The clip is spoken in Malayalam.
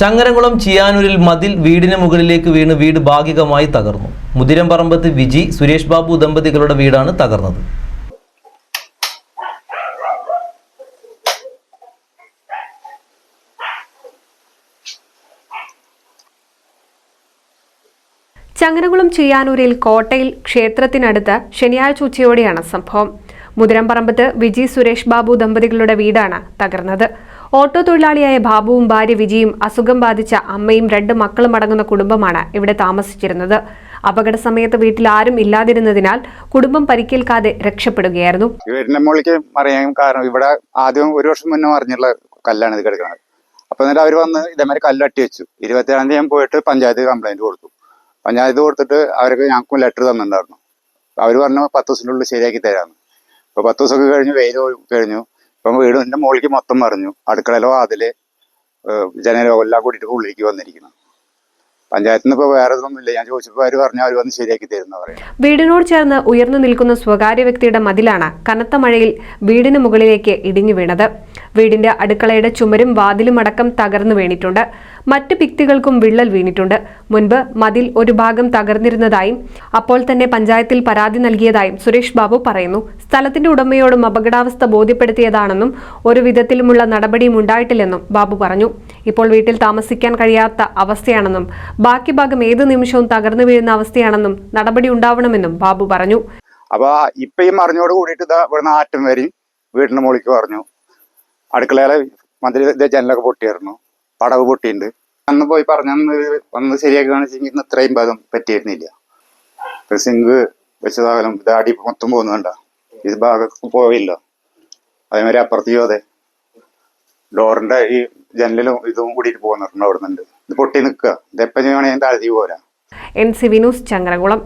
ചങ്ങരംകുളം ചിയാനൂരിൽ മതിൽ വീടിന് മുകളിലേക്ക് വീണ് വീട് ഭാഗികമായി തകർന്നു. മുതിരംപറമ്പത്ത് വിജി, സുരേഷ് ബാബു ദമ്പതികളുടെ വീടാണ് തകർന്നത്. ചങ്ങരംകുളം ചിയാനൂരിൽ കോട്ടയിൽ ക്ഷേത്രത്തിനടുത്ത് ശനിയാഴ്ച ഉച്ചയോടെയാണ് സംഭവം. മുതിരംപറമ്പത്ത് വിജി, സുരേഷ് ബാബു ദമ്പതികളുടെ വീടാണ് തകർന്നത്. ഓട്ടോ തൊഴിലാളിയായ ബാബുവും ഭാര്യ വിജിയും, അസുഖം ബാധിച്ച അമ്മയും 2 മക്കളും അടങ്ങുന്ന കുടുംബമാണ് ഇവിടെ താമസിച്ചിരുന്നത്. അപകട സമയത്ത് വീട്ടിൽ ആരും ഇല്ലാതിരുന്നതിനാൽ കുടുംബം പരിക്കേൽക്കാതെ രക്ഷപ്പെടുകയായിരുന്നു. വീടിന്റെ മുകളിലേക്ക് മറിയാൻ കാരണം ഇവിടെ ആദ്യം 1 വർഷം മുന്നേ മറിഞ്ഞുള്ള കല്ലാണ് ഇത് കിടക്കുന്നത്. അപ്പൊ എന്നിട്ട് അവർ വന്ന് ഇതേമാതിരി കല്ല് അട്ടി വെച്ചു. 27-ാം തീയതി ഞാൻ പോയിട്ട് പഞ്ചായത്ത് കംപ്ലൈന്റ് കൊടുത്തു. പഞ്ചായത്ത് കൊടുത്തിട്ട് അവർക്ക് ഞങ്ങൾക്കും ലെറ്റർ തന്നിട്ടുണ്ടായിരുന്നു. അവർ പറഞ്ഞു 10 ദിവസത്തിനുള്ളിൽ ശരിയാക്കി തരാമെന്ന്. ഇപ്പൊ 10 ദിവസമൊക്കെ കഴിഞ്ഞു, വെയിൽ കഴിഞ്ഞു. ഇപ്പം വീടിന്റെ മുകളിലേക്ക് മൊത്തം മറിഞ്ഞു. അടുക്കളയിലോ അതില് ജനലോ എല്ലാം കൂടിയിട്ട് ഉള്ളിലേക്ക് വന്നിരിക്കുന്നു. പഞ്ചായത്തിൽ നിന്ന് ഇപ്പോൾ വേറെ ഒന്നുമില്ല. ഞാൻ ചോദിച്ചപ്പോൾ അവർ പറഞ്ഞു അവർ വന്ന് ശരിയാക്കി തരുന്ന പറയാം. വീടിനോട് ചേർന്ന് ഉയർന്നു നിൽക്കുന്ന സ്വകാര്യ വ്യക്തിയുടെ മതിലാണ് കനത്ത മഴയിൽ വീടിന് മുകളിലേക്ക് ഇടിഞ്ഞു വീണത്. വീടിന്റെ അടുക്കളയുടെ ചുമരും വാതിലും അടക്കം തകർന്നു വീണിട്ടുണ്ട്. മറ്റ് ഭിത്തികൾക്കും വിള്ളൽ വീണിട്ടുണ്ട്. മുൻപ് മതിൽ ഒരു ഭാഗം തകർന്നിരുന്നതായും അപ്പോൾ തന്നെ പഞ്ചായത്തിൽ പരാതി നൽകിയതായും സുരേഷ് ബാബു പറയുന്നു. സ്ഥലത്തിന്റെ ഉടമയോടും അപകടാവസ്ഥ ബോധ്യപ്പെടുത്തിയതാണെന്നും ഒരു വിധത്തിലുമുള്ള നടപടിയും ഉണ്ടായിട്ടില്ലെന്നും ബാബു പറഞ്ഞു. ഇപ്പോൾ വീട്ടിൽ താമസിക്കാൻ കഴിയാത്ത അവസ്ഥയാണെന്നും ബാക്കി ഭാഗം ഏത് നിമിഷവും തകർന്നു വീഴുന്ന അവസ്ഥയാണെന്നും നടപടി ഉണ്ടാവണമെന്നും ബാബു പറഞ്ഞു. അപ്പൊ ഇപ്പൊ ഈ മറിഞ്ഞോട് കൂടിയിട്ട് ഇവിടുന്ന് ആറ്റം വരെയും വീടിന്റെ മുകളിലേക്ക് പറഞ്ഞു. അടുക്കളയിലെ മതിൽ ജനലൊക്കെ പൊട്ടിയായിരുന്നു, പടവ് പൊട്ടിയിട്ടുണ്ട്. അന്ന് പോയി പറഞ്ഞന്ന് വന്ന് ശരിയാക്കി കാണിച്ചെങ്കിൽ ഇന്ന് ഇത്രയും ഭാഗം പറ്റിയിരുന്നില്ല. സിങ്ക് വെച്ചതാകലും ഇത് അടി മൊത്തം പോകുന്നുണ്ട, ഇത് ഭാഗം പോയില്ല. അതേമാതിരി അപ്പുറത്തേക്കോ അതെ ഡോറിന്റെ ഈ ജനലും ഇതും കൂടിയിട്ട് പോകുന്നുണ്ട്. അവിടെ നിന്നുണ്ട് ഇത് പൊട്ടി നിൽക്കുക. ഇതെപ്പം വേണമെങ്കിൽ താഴ്ത്തി പോരാ. NCV news, Changaramkulam.